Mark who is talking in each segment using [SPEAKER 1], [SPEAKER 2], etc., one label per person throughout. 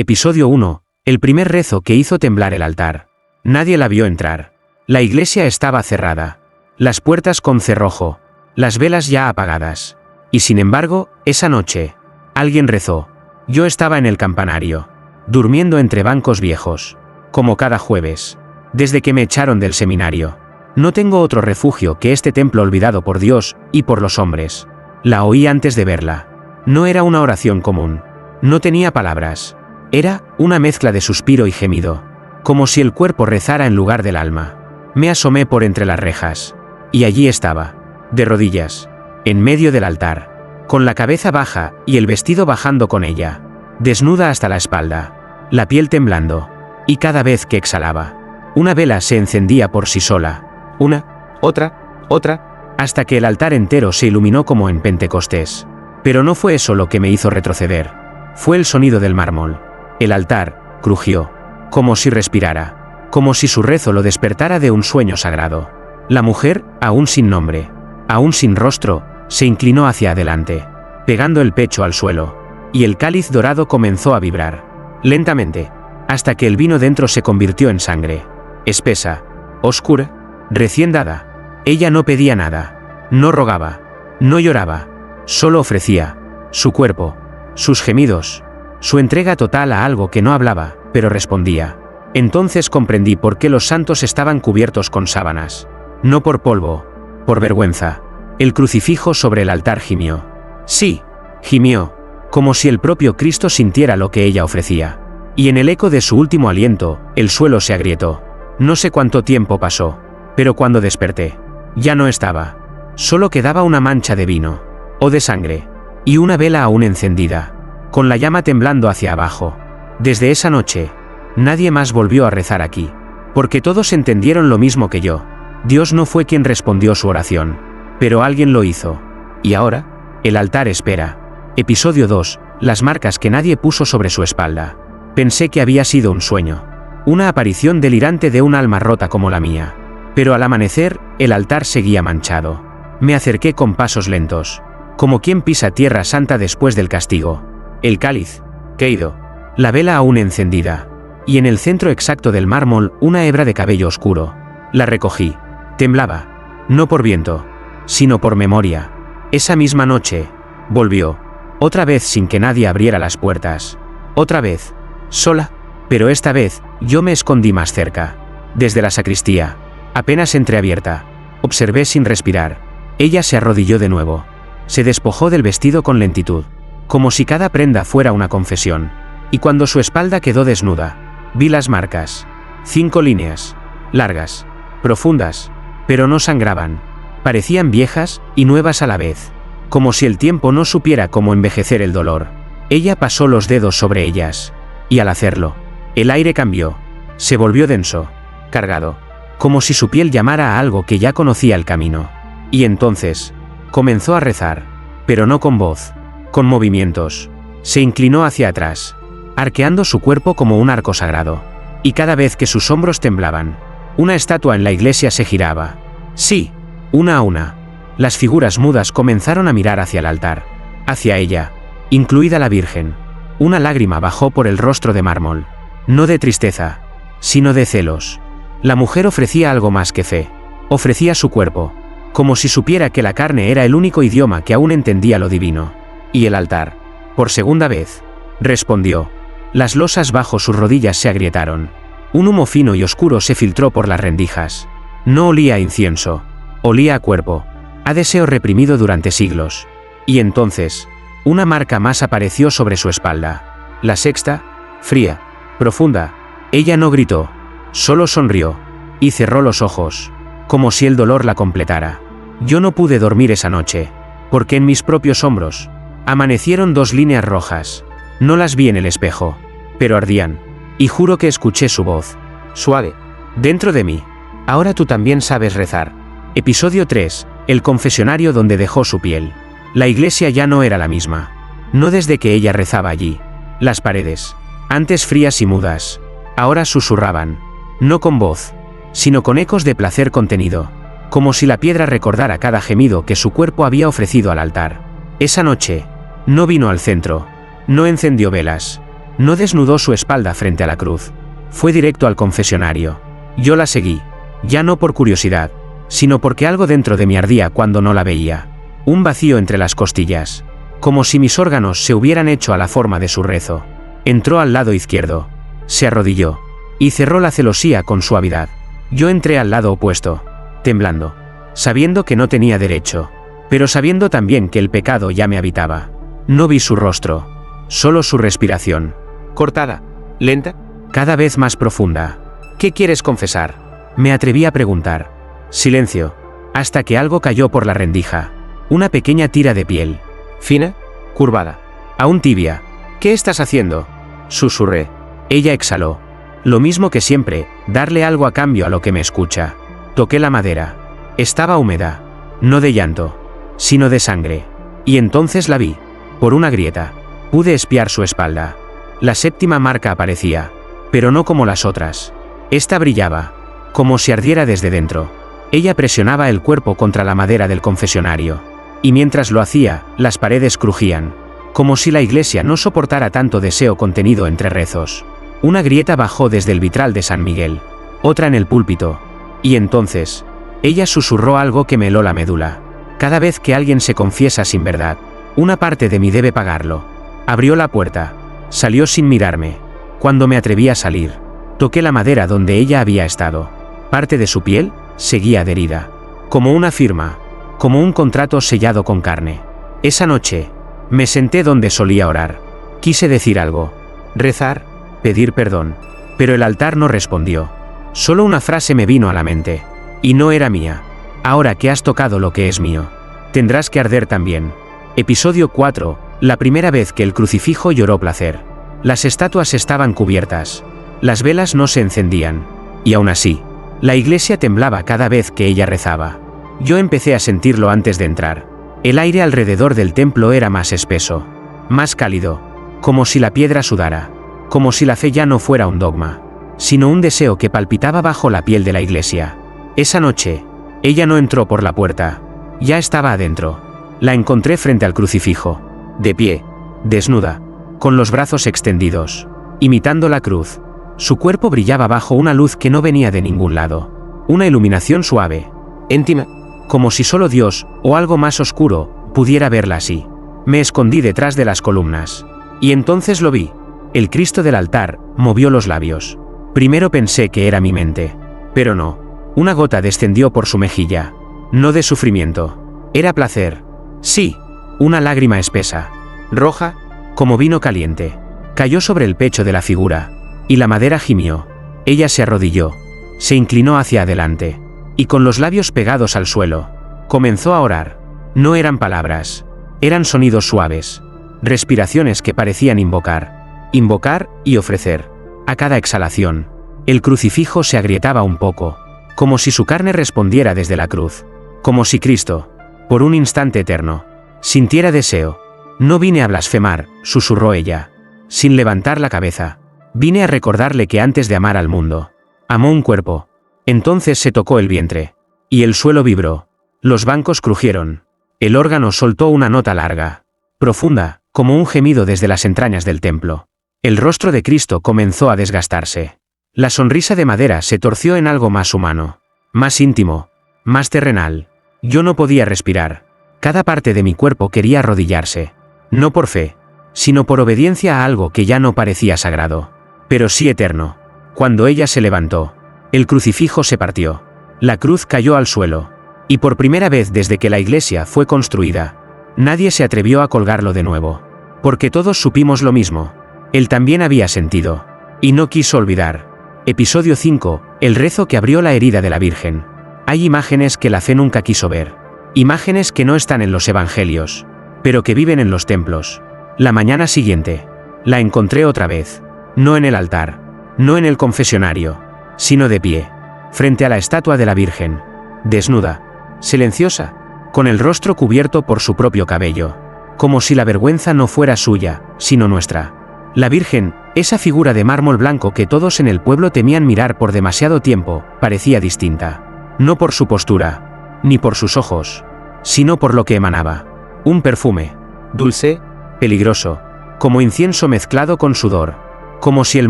[SPEAKER 1] Episodio 1. El primer rezo que hizo temblar el altar. Nadie la vio entrar. La iglesia estaba cerrada. Las puertas con cerrojo. Las velas ya apagadas. Y sin embargo, esa noche, alguien rezó. Yo estaba en el campanario, durmiendo entre bancos viejos, como cada jueves, desde que me echaron del seminario. No tengo otro refugio que este templo olvidado por Dios y por los hombres. La oí antes de verla. No era una oración común. No tenía palabras. Era una mezcla de suspiro y gemido, como si el cuerpo rezara en lugar del alma. Me asomé por entre las rejas, y allí estaba, de rodillas, en medio del altar, con la cabeza baja y el vestido bajando con ella, desnuda hasta la espalda, la piel temblando, y cada vez que exhalaba, una vela se encendía por sí sola, una, otra, hasta que el altar entero se iluminó como en Pentecostés. Pero no fue eso lo que me hizo retroceder, fue el sonido del mármol. El altar crujió, como si respirara, como si su rezo lo despertara de un sueño sagrado. La mujer, aún sin nombre, aún sin rostro, se inclinó hacia adelante, pegando el pecho al suelo, y el cáliz dorado comenzó a vibrar, lentamente, hasta que el vino dentro se convirtió en sangre, espesa, oscura, recién dada. Ella no pedía nada, no rogaba, no lloraba, solo ofrecía su cuerpo, sus gemidos, su entrega total a algo que no hablaba, pero respondía. Entonces comprendí por qué los santos estaban cubiertos con sábanas. No por polvo, por vergüenza. El crucifijo sobre el altar gimió. Sí, gimió, como si el propio Cristo sintiera lo que ella ofrecía. Y en el eco de su último aliento, el suelo se agrietó. No sé cuánto tiempo pasó, pero cuando desperté, ya no estaba. Solo quedaba una mancha de vino, o de sangre, y una vela aún encendida, con la llama temblando hacia abajo. Desde esa noche, nadie más volvió a rezar aquí, porque todos entendieron lo mismo que yo. Dios no fue quien respondió su oración, pero alguien lo hizo. Y ahora, el altar espera. Episodio 2. Las marcas que nadie puso sobre su espalda. Pensé que había sido un sueño, una aparición delirante de un alma rota como la mía. Pero al amanecer, el altar seguía manchado. Me acerqué con pasos lentos, como quien pisa tierra santa después del castigo. El cáliz, caído, la vela aún encendida, y en el centro exacto del mármol una hebra de cabello oscuro. La recogí. Temblaba, no por viento, sino por memoria. Esa misma noche, volvió, otra vez sin que nadie abriera las puertas. Otra vez, sola, pero esta vez, yo me escondí más cerca. Desde la sacristía, apenas entreabierta, observé sin respirar. Ella se arrodilló de nuevo. Se despojó del vestido con lentitud, como si cada prenda fuera una confesión. Y cuando su espalda quedó desnuda, vi las marcas. 5 líneas, largas, profundas, pero no sangraban. Parecían viejas y nuevas a la vez, como si el tiempo no supiera cómo envejecer el dolor. Ella pasó los dedos sobre ellas, y al hacerlo, el aire cambió. Se volvió denso, cargado, como si su piel llamara a algo que ya conocía el camino. Y entonces, comenzó a rezar, pero no con voz, con movimientos. Se inclinó hacia atrás, arqueando su cuerpo como un arco sagrado. Y cada vez que sus hombros temblaban, una estatua en la iglesia se giraba. Sí, una a una. Las figuras mudas comenzaron a mirar hacia el altar, hacia ella, incluida la Virgen. Una lágrima bajó por el rostro de mármol. No de tristeza, sino de celos. La mujer ofrecía algo más que fe. Ofrecía su cuerpo, como si supiera que la carne era el único idioma que aún entendía lo divino. Y el altar, por segunda vez, respondió. Las losas bajo sus rodillas se agrietaron. Un humo fino y oscuro se filtró por las rendijas. No olía a incienso, olía a cuerpo, a deseo reprimido durante siglos. Y entonces, una marca más apareció sobre su espalda. La sexta, fría, profunda. Ella no gritó, solo sonrió, y cerró los ojos, como si el dolor la completara. Yo no pude dormir esa noche, porque en mis propios hombros amanecieron 2 líneas rojas. No las vi en el espejo, pero ardían, y juro que escuché su voz, suave, dentro de mí. Ahora tú también sabes rezar. Episodio 3. El confesionario donde dejó su piel. La iglesia ya no era la misma. No desde que ella rezaba allí. Las paredes, antes frías y mudas, ahora susurraban, no con voz, sino con ecos de placer contenido, como si la piedra recordara cada gemido que su cuerpo había ofrecido al altar. Esa noche, no vino al centro, no encendió velas, No desnudó su espalda frente a la cruz. Fue directo al confesionario. Yo la seguí. Ya no por curiosidad, sino porque algo dentro de mí ardía cuando no la veía. Un vacío entre las costillas. Como si mis órganos se hubieran hecho a la forma de su rezo. Entró al lado izquierdo. Se arrodilló. Y cerró la celosía con suavidad. Yo entré al lado opuesto. Temblando. Sabiendo que no tenía derecho. Pero sabiendo también que el pecado ya me habitaba. No vi su rostro. Solo su respiración.
[SPEAKER 2] Cortada. Lenta.
[SPEAKER 1] Cada vez más profunda.
[SPEAKER 2] ¿Qué quieres confesar?
[SPEAKER 1] Me atreví a preguntar. Silencio. Hasta que algo cayó por la rendija. Una pequeña tira de piel.
[SPEAKER 2] ¿Fina? Curvada.
[SPEAKER 1] Aún tibia.
[SPEAKER 2] ¿Qué estás haciendo?
[SPEAKER 1] Susurré. Ella exhaló. Lo mismo que siempre, darle algo a cambio a lo que me escucha. Toqué la madera. Estaba húmeda. No de llanto, sino de sangre. Y entonces la vi. Por una grieta. Pude espiar su espalda. La séptima marca aparecía. Pero no como las otras. Esta brillaba. Como si ardiera desde dentro. Ella presionaba el cuerpo contra la madera del confesionario. Y mientras lo hacía, las paredes crujían. Como si la iglesia no soportara tanto deseo contenido entre rezos. Una grieta bajó desde el vitral de San Miguel. Otra en el púlpito. Y entonces, ella susurró algo que me heló la médula. Cada vez que alguien se confiesa sin verdad, una parte de mí debe pagarlo. Abrió la puerta. Salió sin mirarme. Cuando me atreví a salir, toqué la madera donde ella había estado. Parte de su piel seguía adherida. Como una firma. Como un contrato sellado con carne. Esa noche, me senté donde solía orar. Quise decir algo. Rezar, pedir perdón. Pero el altar no respondió. Solo una frase me vino a la mente. Y no era mía. Ahora que has tocado lo que es mío, tendrás que arder también. Episodio 4. La primera vez que el crucifijo lloró placer. Las estatuas estaban cubiertas. Las velas no se encendían. Y aún así, la iglesia temblaba cada vez que ella rezaba. Yo empecé a sentirlo antes de entrar. El aire alrededor del templo era más espeso. Más cálido. Como si la piedra sudara. Como si la fe ya no fuera un dogma, sino un deseo que palpitaba bajo la piel de la iglesia. Esa noche, ella no entró por la puerta. Ya estaba adentro. La encontré frente al crucifijo. De pie. Desnuda. Con los brazos extendidos. Imitando la cruz. Su cuerpo brillaba bajo una luz que no venía de ningún lado. Una iluminación suave. Íntima. Como si solo Dios, o algo más oscuro, pudiera verla así. Me escondí detrás de las columnas. Y entonces lo vi. El Cristo del altar movió los labios. Primero pensé que era mi mente. Pero no. Una gota descendió por su mejilla. No de sufrimiento. Era placer. Sí. Una lágrima espesa. Roja, como vino caliente. Cayó sobre el pecho de la figura. Y la madera gimió. Ella se arrodilló. Se inclinó hacia adelante. Y con los labios pegados al suelo, comenzó a orar. No eran palabras. Eran sonidos suaves. Respiraciones que parecían invocar. Invocar y ofrecer. A cada exhalación, el crucifijo se agrietaba un poco. Como si su carne respondiera desde la cruz. Como si Cristo, por un instante eterno, sintiera deseo. No vine a blasfemar, susurró ella. Sin levantar la cabeza. Vine a recordarle que antes de amar al mundo, amó un cuerpo. Entonces se tocó el vientre. Y el suelo vibró. Los bancos crujieron. El órgano soltó una nota larga. Profunda, como un gemido desde las entrañas del templo. El rostro de Cristo comenzó a desgastarse. La sonrisa de madera se torció en algo más humano. Más íntimo. Más terrenal. Yo no podía respirar. Cada parte de mi cuerpo quería arrodillarse. No por fe, sino por obediencia a algo que ya no parecía sagrado. Pero sí eterno. Cuando ella se levantó, el crucifijo se partió. La cruz cayó al suelo. Y por primera vez desde que la iglesia fue construida, nadie se atrevió a colgarlo de nuevo. Porque todos supimos lo mismo. Él también había sentido. Y no quiso olvidar. Episodio 5. El rezo que abrió la herida de la Virgen. Hay imágenes que la fe nunca quiso ver. Imágenes que no están en los evangelios, pero que viven en los templos. La mañana siguiente, la encontré otra vez. No en el altar. No en el confesionario. Sino de pie. Frente a la estatua de la Virgen. Desnuda. Silenciosa. Con el rostro cubierto por su propio cabello. Como si la vergüenza no fuera suya, sino nuestra. La Virgen, esa figura de mármol blanco que todos en el pueblo temían mirar por demasiado tiempo, parecía distinta. No por su postura, ni por sus ojos, sino por lo que emanaba. Un perfume. Dulce, peligroso, como incienso mezclado con sudor. como si el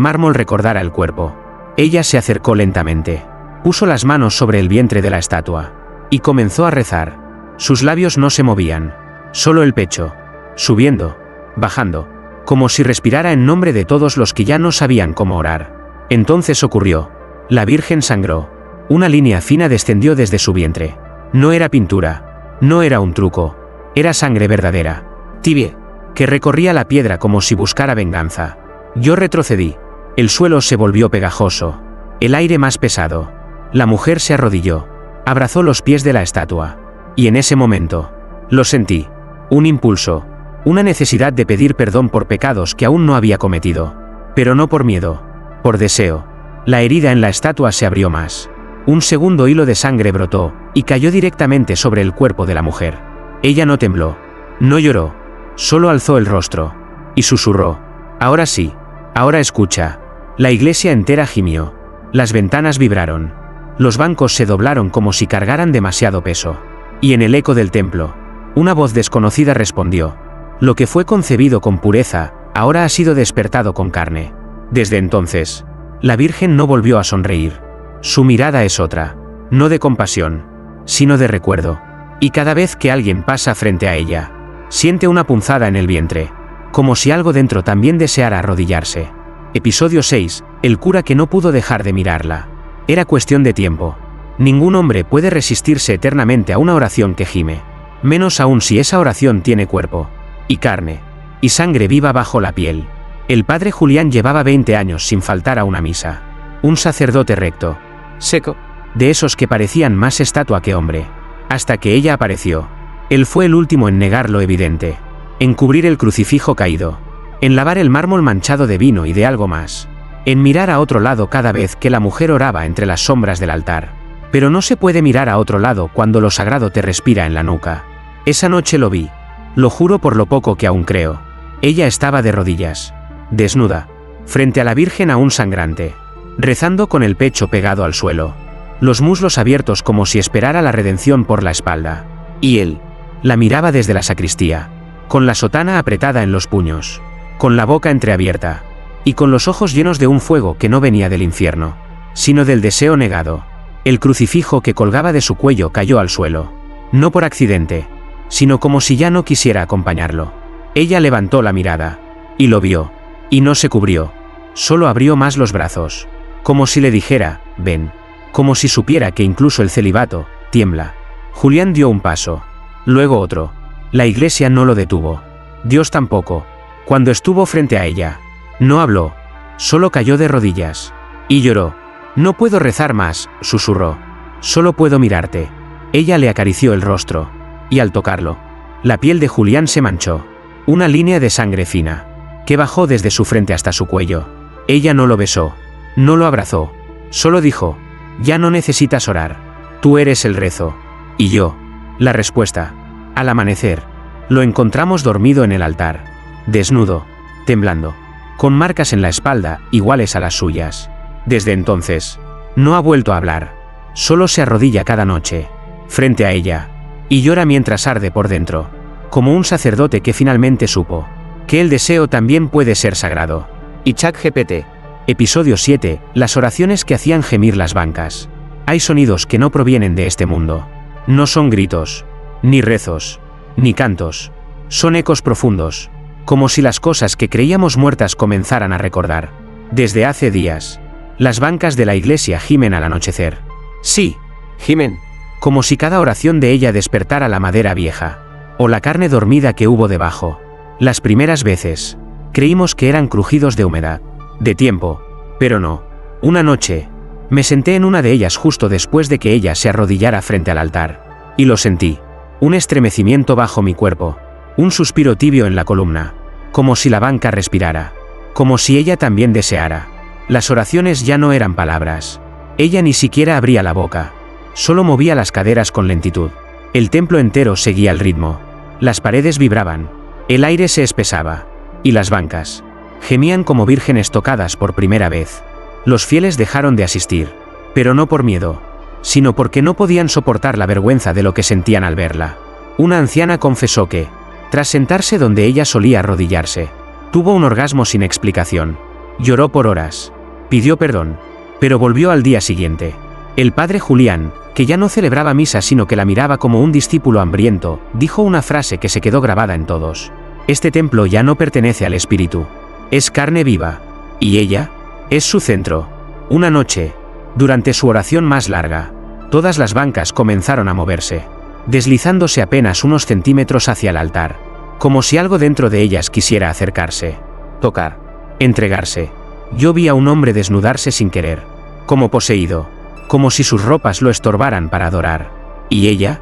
[SPEAKER 1] mármol recordara el cuerpo. Ella se acercó lentamente, puso las manos sobre el vientre de la estatua, y comenzó a rezar. Sus labios no se movían, solo el pecho, subiendo, bajando, como si respirara en nombre de todos los que ya no sabían cómo orar. Entonces ocurrió. La Virgen sangró. Una línea fina descendió desde su vientre. No era pintura, no era un truco, era sangre verdadera, tibia, que recorría la piedra como si buscara venganza. Yo retrocedí. El suelo se volvió pegajoso, el aire más pesado. La mujer se arrodilló, abrazó los pies de la estatua, y en ese momento, lo sentí, un impulso, una necesidad de pedir perdón por pecados que aún no había cometido, pero no por miedo, por deseo. La herida en la estatua se abrió más. Un segundo hilo de sangre brotó, y cayó directamente sobre el cuerpo de la mujer. Ella no tembló, no lloró, solo alzó el rostro, y susurró: ahora sí, ahora escucha. La iglesia entera gimió. Las ventanas vibraron. Los bancos se doblaron como si cargaran demasiado peso. Y en el eco del templo, una voz desconocida respondió: lo que fue concebido con pureza, ahora ha sido despertado con carne. Desde entonces, la Virgen no volvió a sonreír. Su mirada es otra, no de compasión, sino de recuerdo. Y cada vez que alguien pasa frente a ella, siente una punzada en el vientre, como si algo dentro también deseara arrodillarse. Episodio 6. El cura que no pudo dejar de mirarla. Era cuestión de tiempo. Ningún hombre puede resistirse eternamente a una oración que gime, menos aún si esa oración tiene cuerpo, y carne, y sangre viva bajo la piel. El padre Julián llevaba 20 años sin faltar a una misa. Un sacerdote recto, seco, de esos que parecían más estatua que hombre, hasta que ella apareció. Él fue el último en negar lo evidente, en cubrir el crucifijo caído, en lavar el mármol manchado de vino y de algo más, en mirar a otro lado cada vez que la mujer oraba entre las sombras del altar. Pero no se puede mirar a otro lado cuando lo sagrado te respira en la nuca. Esa noche lo vi, lo juro por lo poco que aún creo. Ella estaba de rodillas, desnuda, frente a la Virgen aún sangrante, rezando con el pecho pegado al suelo, los muslos abiertos como si esperara la redención por la espalda. Y él la miraba desde la sacristía, con la sotana apretada en los puños, con la boca entreabierta, y con los ojos llenos de un fuego que no venía del infierno, sino del deseo negado. El crucifijo que colgaba de su cuello cayó al suelo, no por accidente, sino como si ya no quisiera acompañarlo. Ella levantó la mirada, y lo vio, y no se cubrió, solo abrió más los brazos, como si le dijera: ven, como si supiera que incluso el celibato tiembla. Julián dio un paso, luego otro. La iglesia no lo detuvo, Dios tampoco. Cuando estuvo frente a ella, no habló, solo cayó de rodillas, y lloró. No puedo rezar más, susurró, solo puedo mirarte. Ella le acarició el rostro, y al tocarlo, la piel de Julián se manchó, una línea de sangre fina, que bajó desde su frente hasta su cuello. Ella no lo besó, no lo abrazó, solo dijo: ya no necesitas orar, tú eres el rezo, y yo, la respuesta. Al amanecer, lo encontramos dormido en el altar, desnudo, temblando, con marcas en la espalda iguales a las suyas. Desde entonces, no ha vuelto a hablar, solo se arrodilla cada noche, frente a ella, y llora mientras arde por dentro, como un sacerdote que finalmente supo que el deseo también puede ser sagrado. Y ChatGPT. Episodio 7. Las oraciones que hacían gemir las bancas. Hay sonidos que no provienen de este mundo. No son gritos, ni rezos, ni cantos. Son ecos profundos, como si las cosas que creíamos muertas comenzaran a recordar. Desde hace días, las bancas de la iglesia gimen al anochecer. Sí, gimen, como si cada oración de ella despertara la madera vieja, o la carne dormida que hubo debajo. Las primeras veces, creímos que eran crujidos de humedad, de tiempo, pero no. Una noche, me senté en una de ellas justo después de que ella se arrodillara frente al altar, y lo sentí, un estremecimiento bajo mi cuerpo, un suspiro tibio en la columna, como si la banca respirara, como si ella también deseara. Las oraciones ya no eran palabras. Ella ni siquiera abría la boca, solo movía las caderas con lentitud. El templo entero seguía el ritmo. Las paredes vibraban, el aire se espesaba, y las bancas gemían como vírgenes tocadas por primera vez. Los fieles dejaron de asistir, pero no por miedo, sino porque no podían soportar la vergüenza de lo que sentían al verla. Una anciana confesó que, tras sentarse donde ella solía arrodillarse, tuvo un orgasmo sin explicación. Lloró por horas. Pidió perdón. Pero volvió al día siguiente. El padre Julián, que ya no celebraba misa sino que la miraba como un discípulo hambriento, dijo una frase que se quedó grabada en todos. Este templo ya no pertenece al espíritu. Es carne viva. Y ella es su centro. Una noche, durante su oración más larga, todas las bancas comenzaron a moverse, deslizándose apenas unos centímetros hacia el altar, como si algo dentro de ellas quisiera acercarse, tocar, entregarse. Yo vi a un hombre desnudarse sin querer, como poseído, como si sus ropas lo estorbaran para adorar. Y ella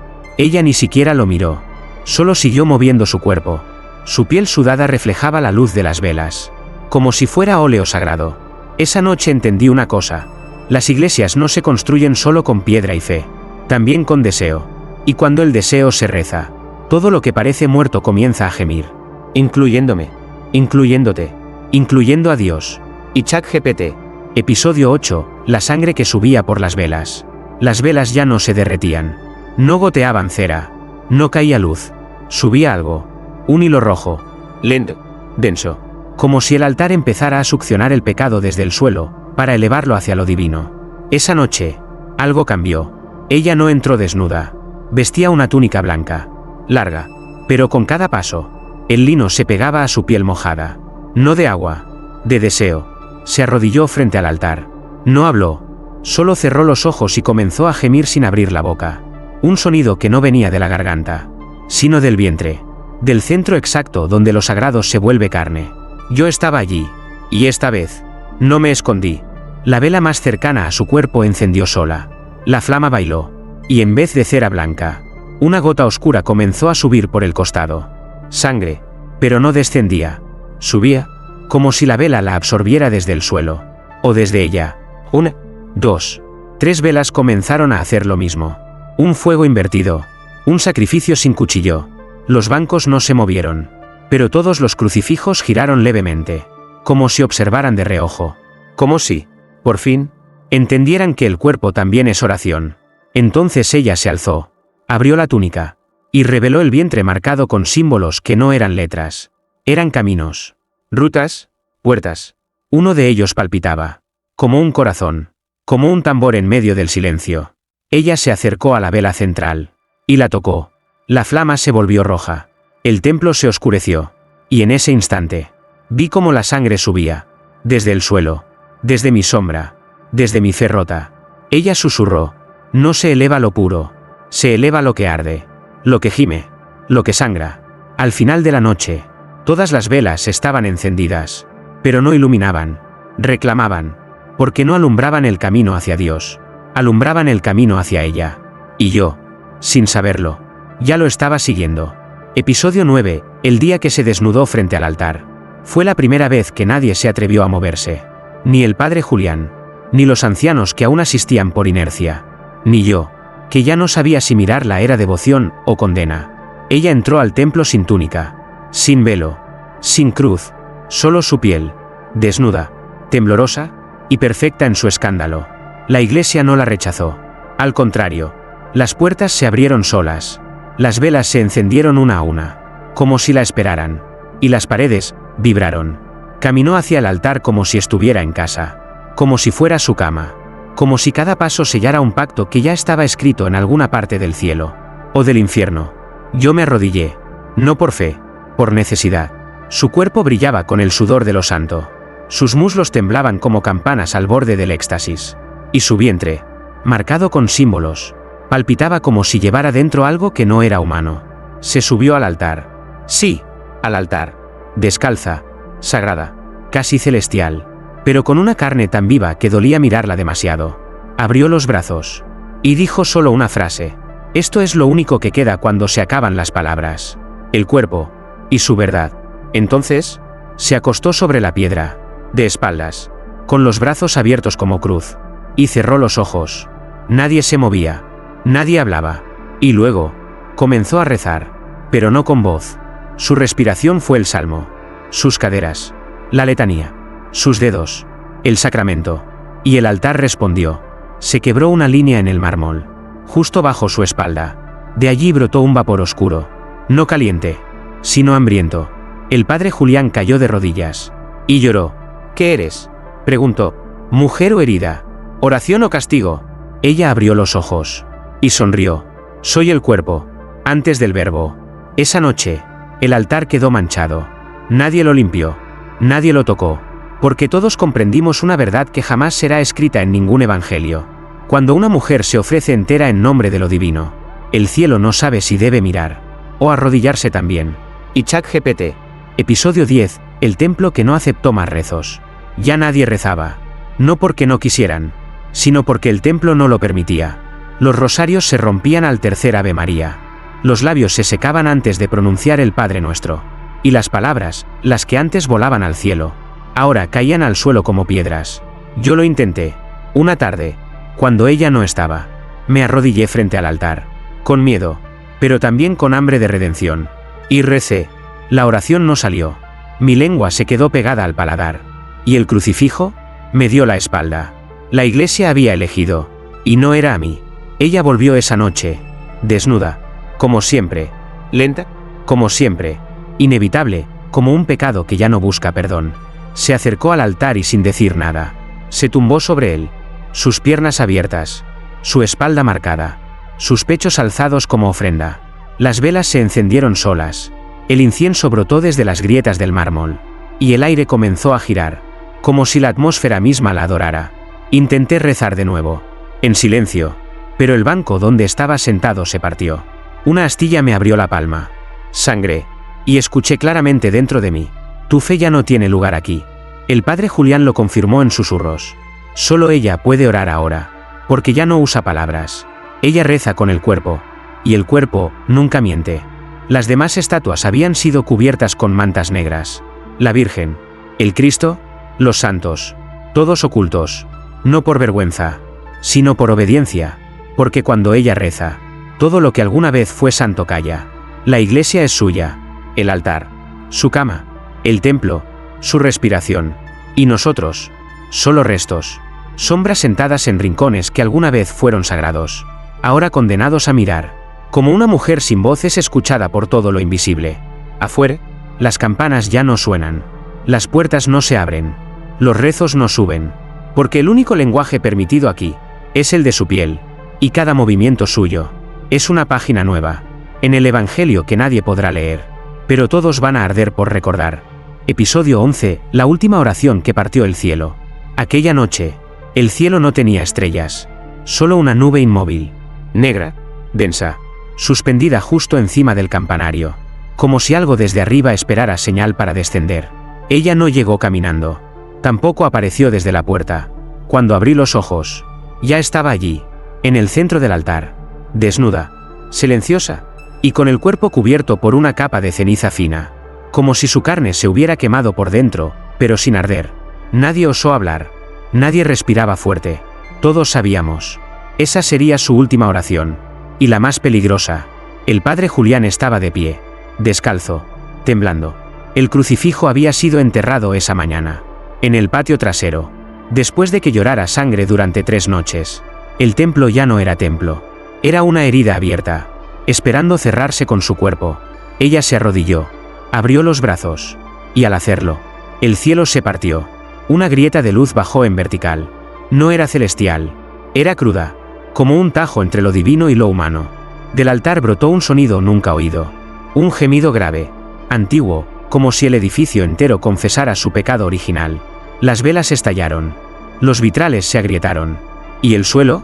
[SPEAKER 1] ni siquiera lo miró, solo siguió moviendo su cuerpo. Su piel sudada reflejaba la luz de las velas, como si fuera óleo sagrado. Esa noche entendí una cosa: las iglesias no se construyen solo con piedra y fe, también con deseo. Y cuando el deseo se reza, todo lo que parece muerto comienza a gemir. Incluyéndome, incluyéndote, incluyendo a Dios. Y ChatGPT. Episodio 8, la sangre que subía por las velas. Las velas ya no se derretían. No goteaban cera. No caía luz. Subía algo. Un hilo rojo. Lento. Denso. Como si el altar empezara a succionar el pecado desde el suelo, para elevarlo hacia lo divino. Esa noche, algo cambió. Ella no entró desnuda. Vestía una túnica blanca, larga, pero con cada paso, el lino se pegaba a su piel mojada. No de agua, de deseo. Se arrodilló frente al altar. No habló, solo cerró los ojos y comenzó a gemir sin abrir la boca. Un sonido que no venía de la garganta, sino del vientre, del centro exacto donde lo sagrado se vuelve carne. Yo estaba allí, y esta vez, no me escondí. La vela más cercana a su cuerpo encendió sola. La flama bailó, y en vez de cera blanca, una gota oscura comenzó a subir por el costado. Sangre, pero no descendía. Subía, como si la vela la absorbiera desde el suelo, o desde ella. 1, 2, 3 velas comenzaron a hacer lo mismo. Un fuego invertido, un sacrificio sin cuchillo. Los bancos no se movieron, pero todos los crucifijos giraron levemente, como si observaran de reojo, como si, por fin, entendieran que el cuerpo también es oración. Entonces ella se alzó, abrió la túnica, y reveló el vientre marcado con símbolos que no eran letras, eran caminos, rutas, puertas. Uno de ellos palpitaba, como un corazón, como un tambor en medio del silencio. Ella se acercó a la vela central, y la tocó. La flama se volvió roja, el templo se oscureció, y en ese instante, vi cómo la sangre subía, desde el suelo, desde mi sombra, desde mi fe rota. Ella susurró: no se eleva lo puro, se eleva lo que arde, lo que gime, lo que sangra. Al final de la noche, todas las velas estaban encendidas, pero no iluminaban, reclamaban, porque no alumbraban el camino hacia Dios, alumbraban el camino hacia ella. Y yo, sin saberlo, ya lo estaba siguiendo. Episodio 9, el día que se desnudó frente al altar. Fue la primera vez que nadie se atrevió a moverse. Ni el padre Julián, ni los ancianos que aún asistían por inercia, ni yo, que ya no sabía si mirarla era devoción o condena. Ella entró al templo sin túnica, sin velo, sin cruz, solo su piel, desnuda, temblorosa y perfecta en su escándalo. La iglesia no la rechazó. Al contrario, las puertas se abrieron solas, las velas se encendieron una a una, como si la esperaran, y las paredes vibraron. Caminó hacia el altar como si estuviera en casa, como si fuera su cama, como si cada paso sellara un pacto que ya estaba escrito en alguna parte del cielo, o del infierno. Yo me arrodillé, no por fe, por necesidad. Su cuerpo brillaba con el sudor de lo santo, sus muslos temblaban como campanas al borde del éxtasis, y su vientre, marcado con símbolos, palpitaba como si llevara dentro algo que no era humano. Se subió al altar. Sí, al altar. Descalza, sagrada, casi celestial, pero con una carne tan viva que dolía mirarla demasiado. Abrió los brazos, y dijo solo una frase. Esto es lo único que queda cuando se acaban las palabras. El cuerpo, y su verdad. Entonces, se acostó sobre la piedra, de espaldas, con los brazos abiertos como cruz, y cerró los ojos. Nadie se movía. Nadie hablaba. Y luego, comenzó a rezar, pero no con voz. Su respiración fue el salmo, sus caderas, la letanía, sus dedos, el sacramento. Y el altar respondió. Se quebró una línea en el mármol, justo bajo su espalda. De allí brotó un vapor oscuro, no caliente, sino hambriento. El padre Julián cayó de rodillas, y lloró,
[SPEAKER 2] ¿Qué eres?
[SPEAKER 1] Preguntó. ¿Mujer o herida? ¿Oración o castigo? Ella abrió los ojos. Y sonrió. Soy el cuerpo. Antes del verbo. Esa noche, el altar quedó manchado. Nadie lo limpió. Nadie lo tocó. Porque todos comprendimos una verdad que jamás será escrita en ningún evangelio. Cuando una mujer se ofrece entera en nombre de lo divino, el cielo no sabe si debe mirar. O arrodillarse también.
[SPEAKER 2] Y ChatGPT.
[SPEAKER 1] Episodio 10. El templo que no aceptó más rezos. Ya nadie rezaba. No porque no quisieran, sino porque el templo no lo permitía. Los rosarios se rompían al tercer Ave María. Los labios se secaban antes de pronunciar el Padre Nuestro. Y las palabras, las que antes volaban al cielo, ahora caían al suelo como piedras. Yo lo intenté. Una tarde, cuando ella no estaba, me arrodillé frente al altar, con miedo, pero también con hambre de redención. Y recé. La oración no salió. Mi lengua se quedó pegada al paladar. Y el crucifijo me dio la espalda. La iglesia había elegido, y no era a mí. Ella volvió esa noche, desnuda, como siempre,
[SPEAKER 2] ¿Lenta?
[SPEAKER 1] como siempre, inevitable, como un pecado que ya no busca perdón. Se acercó al altar y sin decir nada, se tumbó sobre él, sus piernas abiertas, su espalda marcada, sus pechos alzados como ofrenda. Las velas se encendieron solas, el incienso brotó desde las grietas del mármol, y el aire comenzó a girar, como si la atmósfera misma la adorara. Intenté rezar de nuevo, en silencio, pero el banco donde estaba sentado se partió. Una astilla me abrió la palma. Sangré. Y escuché claramente dentro de mí. Tu fe ya no tiene lugar aquí. El padre Julián lo confirmó en susurros. Solo ella puede orar ahora, porque ya no usa palabras. Ella reza con el cuerpo. Y el cuerpo nunca miente. Las demás estatuas habían sido cubiertas con mantas negras. La Virgen, el Cristo, los santos, todos ocultos. No por vergüenza, sino por obediencia. Porque cuando ella reza, todo lo que alguna vez fue santo calla. La iglesia es suya, el altar, su cama, el templo, su respiración. Y nosotros, solo restos, sombras sentadas en rincones que alguna vez fueron sagrados, ahora condenados a mirar, como una mujer sin voz es escuchada por todo lo invisible. Afuera, las campanas ya no suenan, las puertas no se abren, los rezos no suben, porque el único lenguaje permitido aquí es el de su piel, y cada movimiento suyo es una página nueva en el Evangelio que nadie podrá leer, pero todos van a arder por recordar. Episodio 11. La última oración que partió el cielo. Aquella noche, el cielo no tenía estrellas, solo una nube inmóvil, negra, densa, suspendida justo encima del campanario, como si algo desde arriba esperara señal para descender. Ella no llegó caminando, tampoco apareció desde la puerta. Cuando abrí los ojos, ya estaba allí, en el centro del altar, desnuda, silenciosa, y con el cuerpo cubierto por una capa de ceniza fina, como si su carne se hubiera quemado por dentro, pero sin arder. Nadie osó hablar, nadie respiraba fuerte. Todos sabíamos. Esa sería su última oración. Y la más peligrosa. El padre Julián estaba de pie, descalzo, temblando. El crucifijo había sido enterrado esa mañana, en el patio trasero, después de que llorara sangre durante 3 noches. El templo ya no era templo. Era una herida abierta, esperando cerrarse con su cuerpo. Ella se arrodilló, abrió los brazos, y al hacerlo, el cielo se partió. Una grieta de luz bajó en vertical. No era celestial, era cruda, como un tajo entre lo divino y lo humano. Del altar brotó un sonido nunca oído, un gemido grave, antiguo, como si el edificio entero confesara su pecado original. Las velas estallaron, los vitrales se agrietaron, y el suelo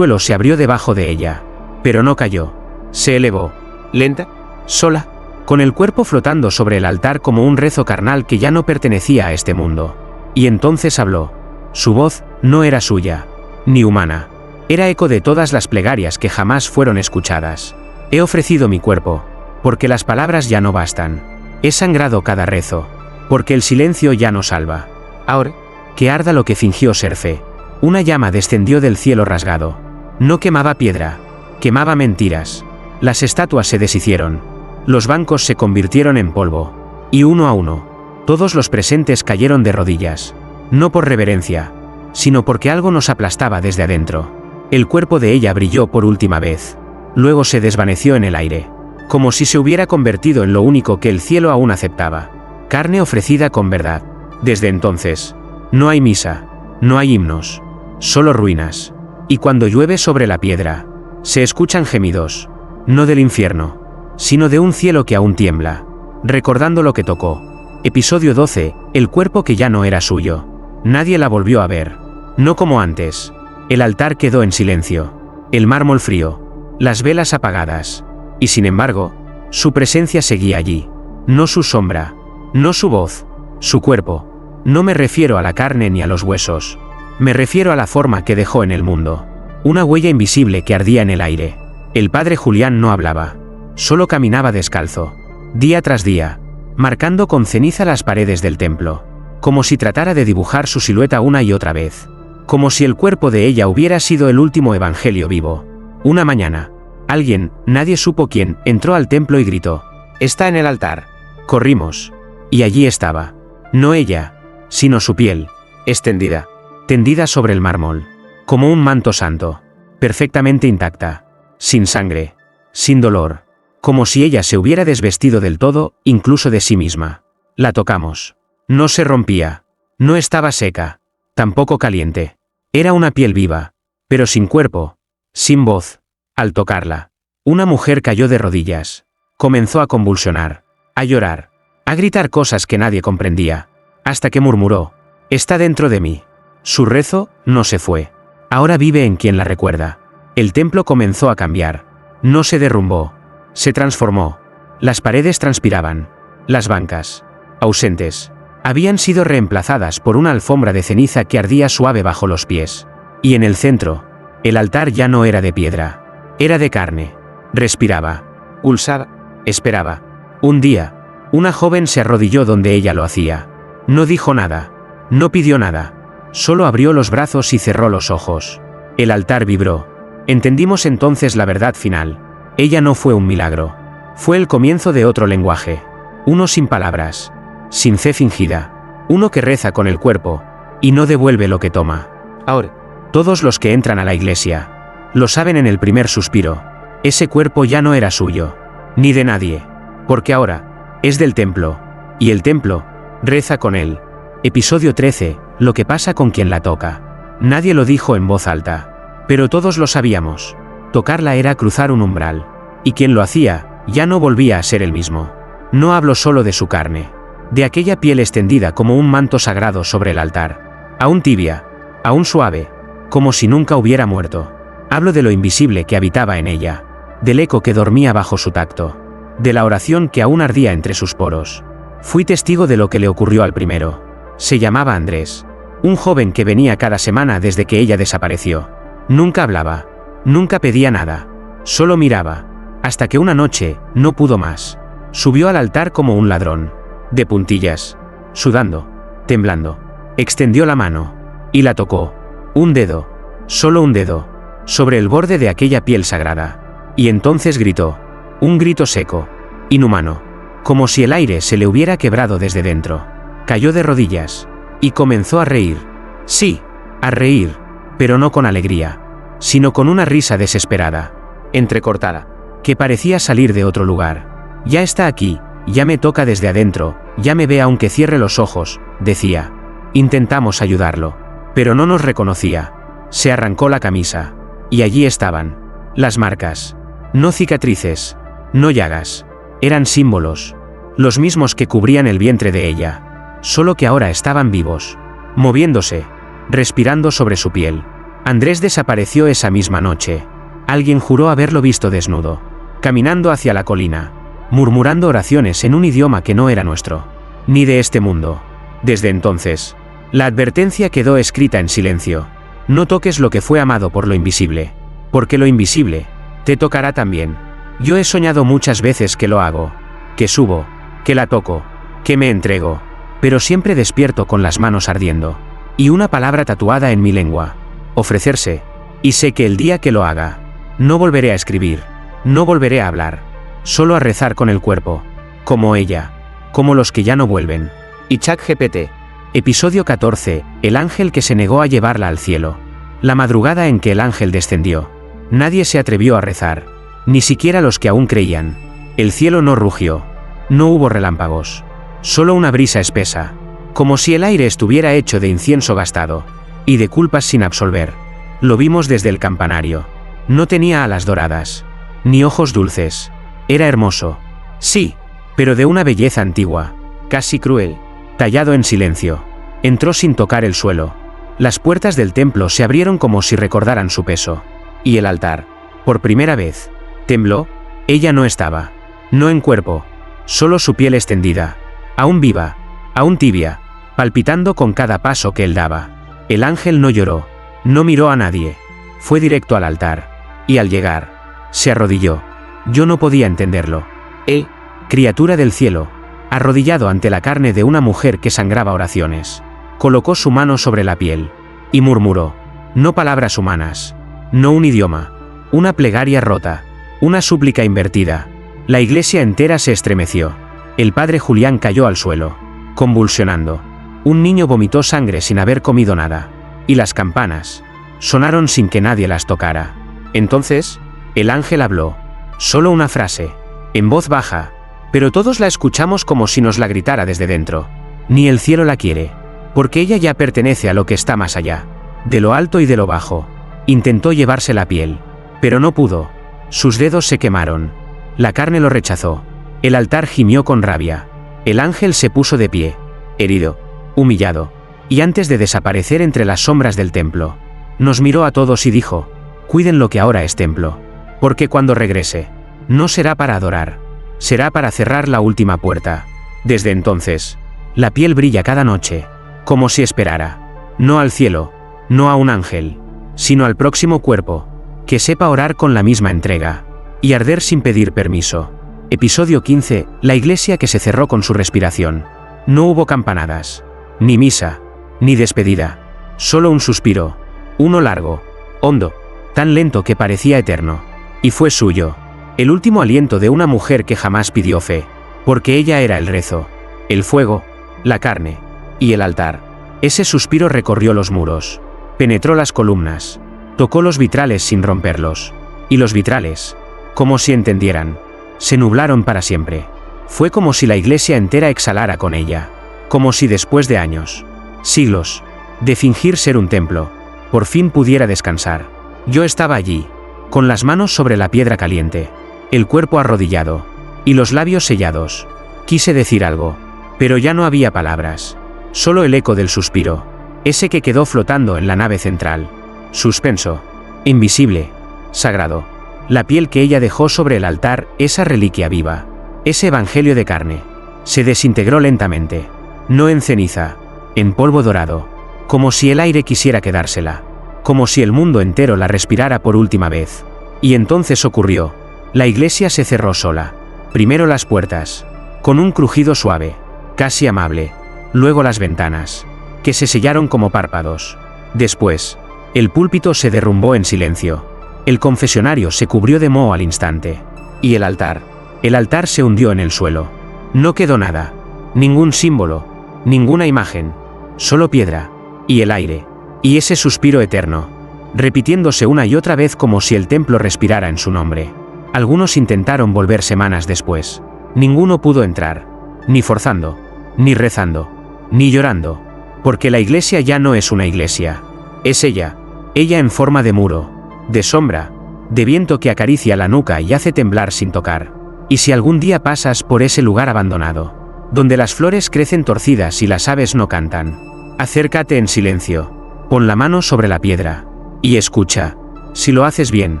[SPEAKER 1] se abrió debajo de ella, pero no cayó. Se elevó,
[SPEAKER 2] ¿Lenta?
[SPEAKER 1] sola, con el cuerpo flotando sobre el altar como un rezo carnal que ya no pertenecía a este mundo. Y entonces habló. Su voz no era suya, ni humana. Era eco de todas las plegarias que jamás fueron escuchadas. He ofrecido mi cuerpo, porque las palabras ya no bastan. He sangrado cada rezo, porque el silencio ya no salva. Ahora, que arda lo que fingió ser fe. Una llama descendió del cielo rasgado. No quemaba piedra, quemaba mentiras. Las estatuas se deshicieron. Los bancos se convirtieron en polvo. Y uno a uno, todos los presentes cayeron de rodillas. No por reverencia, sino porque algo nos aplastaba desde adentro. El cuerpo de ella brilló por última vez. Luego se desvaneció en el aire, como si se hubiera convertido en lo único que el cielo aún aceptaba. Carne ofrecida con verdad. Desde entonces, No hay misa, no hay himnos, solo ruinas. Y cuando llueve sobre la piedra, se escuchan gemidos, no del infierno, sino de un cielo que aún tiembla, recordando lo que tocó. Episodio 12, el cuerpo que ya no era suyo. Nadie la volvió a ver. No como antes. El altar quedó en silencio. El mármol frío. Las velas apagadas. Y sin embargo, su presencia seguía allí. No su sombra. No su voz. Su cuerpo. No me refiero a la carne ni a los huesos. Me refiero a la forma que dejó en el mundo. Una huella invisible que ardía en el aire. El padre Julián no hablaba. Solo caminaba descalzo. Día tras día. Marcando con ceniza las paredes del templo. Como si tratara de dibujar su silueta una y otra vez. Como si el cuerpo de ella hubiera sido el último evangelio vivo. Una mañana, alguien, nadie supo quién, entró al templo y gritó: «Está en el altar». Corrimos. Y allí estaba. No ella, sino su piel, extendida, tendida sobre el mármol, como un manto santo, perfectamente intacta, sin sangre, sin dolor, como si ella se hubiera desvestido del todo, incluso de sí misma. La tocamos. No se rompía. No estaba seca. Tampoco caliente. Era una piel viva, pero sin cuerpo, sin voz. Al tocarla, una mujer cayó de rodillas. Comenzó a convulsionar, a llorar, a gritar cosas que nadie comprendía, hasta que murmuró: «Está dentro de mí». Su rezo no se fue. Ahora vive en quien la recuerda. El templo comenzó a cambiar. No se derrumbó. Se transformó. Las paredes transpiraban. Las bancas, ausentes, habían sido reemplazadas por una alfombra de ceniza que ardía suave bajo los pies. Y en el centro, el altar ya no era de piedra. Era de carne. Respiraba. Pulsaba. Esperaba. Un día, una joven se arrodilló donde ella lo hacía. No dijo nada. No pidió nada. Solo abrió los brazos y cerró los ojos. El altar vibró. Entendimos entonces la verdad final. Ella no fue un milagro. Fue el comienzo de otro lenguaje. Uno sin palabras. Sin fe fingida. Uno que reza con el cuerpo. Y no devuelve lo que toma. Ahora, todos los que entran a la iglesia lo saben en el primer suspiro. Ese cuerpo ya no era suyo. Ni de nadie. Porque ahora es del templo. Y el templo reza con él. Episodio 13. Lo que pasa con quien la toca. Nadie lo dijo en voz alta. Pero todos lo sabíamos. Tocarla era cruzar un umbral. Y quien lo hacía, ya no volvía a ser el mismo. No hablo solo de su carne. De aquella piel extendida como un manto sagrado sobre el altar. Aún tibia. Aún suave. Como si nunca hubiera muerto. Hablo de lo invisible que habitaba en ella. Del eco que dormía bajo su tacto. De la oración que aún ardía entre sus poros. Fui testigo de lo que le ocurrió al primero. Se llamaba Andrés. Un joven que venía cada semana desde que ella desapareció. Nunca hablaba. Nunca pedía nada. Solo miraba. Hasta que una noche, no pudo más. Subió al altar como un ladrón. De puntillas. Sudando. Temblando. Extendió la mano. Y la tocó. Un dedo. Solo un dedo. Sobre el borde de aquella piel sagrada. Y entonces gritó. Un grito seco. Inhumano. Como si el aire se le hubiera quebrado desde dentro. Cayó de rodillas. Y comenzó a reír. Sí, a reír. Pero no con alegría. Sino con una risa desesperada. Entrecortada. Que parecía salir de otro lugar. Ya está aquí, ya me toca desde adentro, ya me ve aunque cierre los ojos, decía. Intentamos ayudarlo. Pero no nos reconocía. Se arrancó la camisa. Y allí estaban. Las marcas. No cicatrices. No llagas. Eran símbolos. Los mismos que cubrían el vientre de ella. Solo que ahora estaban vivos. Moviéndose. Respirando sobre su piel. Andrés desapareció esa misma noche. Alguien juró haberlo visto desnudo. Caminando hacia la colina. Murmurando oraciones en un idioma que no era nuestro. Ni de este mundo. Desde entonces, la advertencia quedó escrita en silencio. No toques lo que fue amado por lo invisible. Porque lo invisible te tocará también. Yo he soñado muchas veces que lo hago. Que subo. Que la toco. Que me entrego. Pero siempre despierto con las manos ardiendo. Y una palabra tatuada en mi lengua. Ofrecerse. Y sé que el día que lo haga, no volveré a escribir. No volveré a hablar. Solo a rezar con el cuerpo. Como ella. Como los que ya no vuelven. Y ChatGPT. Episodio 14. El ángel que se negó a llevarla al cielo. La madrugada en que el ángel descendió. Nadie se atrevió a rezar. Ni siquiera los que aún creían. El cielo no rugió. No hubo relámpagos. Solo una brisa espesa. como si el aire estuviera hecho de incienso gastado, y de culpas sin absolver. Lo vimos desde el campanario. No tenía alas doradas, ni ojos dulces. Era hermoso. Sí, pero de una belleza antigua, casi cruel, tallado en silencio. Entró sin tocar el suelo. Las puertas del templo se abrieron como si recordaran su peso. Y el altar, por primera vez, tembló. Ella no estaba. No en cuerpo, solo su piel extendida, aún viva, aún tibia, palpitando con cada paso que él daba. El ángel no lloró, no miró a nadie. Fue directo al altar. Y al llegar, se arrodilló. Yo no podía entenderlo. Él, criatura del cielo, arrodillado ante la carne de una mujer que sangraba oraciones, colocó su mano sobre la piel, y murmuró, no palabras humanas, no un idioma, una plegaria rota, una súplica invertida. La iglesia entera se estremeció. El padre Julián cayó al suelo, convulsionando. Un niño vomitó sangre sin haber comido nada. Y las campanas sonaron sin que nadie las tocara. Entonces, el ángel habló. Solo una frase, en voz baja, pero todos la escuchamos como si nos la gritara desde dentro. Ni el cielo la quiere, porque ella ya pertenece a lo que está más allá, de lo alto y de lo bajo. Intentó llevarse la piel, pero no pudo. Sus dedos se quemaron. La carne lo rechazó. El altar gimió con rabia. El ángel se puso de pie, herido, humillado, y antes de desaparecer entre las sombras del templo, nos miró a todos y dijo, cuiden lo que ahora es templo, porque cuando regrese, no será para adorar, será para cerrar la última puerta. Desde entonces, la piel brilla cada noche, como si esperara, no al cielo, no a un ángel, sino al próximo cuerpo, que sepa orar con la misma entrega, y arder sin pedir permiso. Episodio 15, la iglesia que se cerró con su respiración. No hubo campanadas, ni misa, ni despedida, solo un suspiro, uno largo, hondo, tan lento que parecía eterno. Y fue suyo, el último aliento de una mujer que jamás pidió fe, porque ella era el rezo, el fuego, la carne, y el altar. Ese suspiro recorrió los muros, penetró las columnas, tocó los vitrales sin romperlos, y los vitrales, como si entendieran, se nublaron para siempre. Fue como si la iglesia entera exhalara con ella, como si después de años, siglos, de fingir ser un templo, por fin pudiera descansar. Yo estaba allí, con las manos sobre la piedra caliente, el cuerpo arrodillado, y los labios sellados. Quise decir algo, pero ya no había palabras, solo el eco del suspiro, ese que quedó flotando en la nave central, suspenso, invisible, sagrado. La piel que ella dejó sobre el altar, esa reliquia viva, ese evangelio de carne, se desintegró lentamente, no en ceniza, en polvo dorado, como si el aire quisiera quedársela, como si el mundo entero la respirara por última vez. Y entonces ocurrió, la iglesia se cerró sola, primero las puertas, con un crujido suave, casi amable, luego las ventanas, que se sellaron como párpados. Después, el púlpito se derrumbó en silencio. El confesionario se cubrió de moho al instante. Y el altar se hundió en el suelo. No quedó nada, ningún símbolo, ninguna imagen, solo piedra, y el aire, y ese suspiro eterno, repitiéndose una y otra vez como si el templo respirara en su nombre. Algunos intentaron volver semanas después. Ninguno pudo entrar, ni forzando, ni rezando, ni llorando, porque la iglesia ya no es una iglesia. Es ella en forma de muro, de sombra, de viento que acaricia la nuca y hace temblar sin tocar. Y si algún día pasas por ese lugar abandonado, donde las flores crecen torcidas y las aves no cantan, acércate en silencio, pon la mano sobre la piedra, y escucha. Si lo haces bien,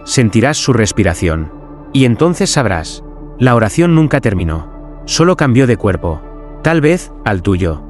[SPEAKER 1] sentirás su respiración. Y entonces sabrás, la oración nunca terminó, solo cambió de cuerpo, tal vez al tuyo.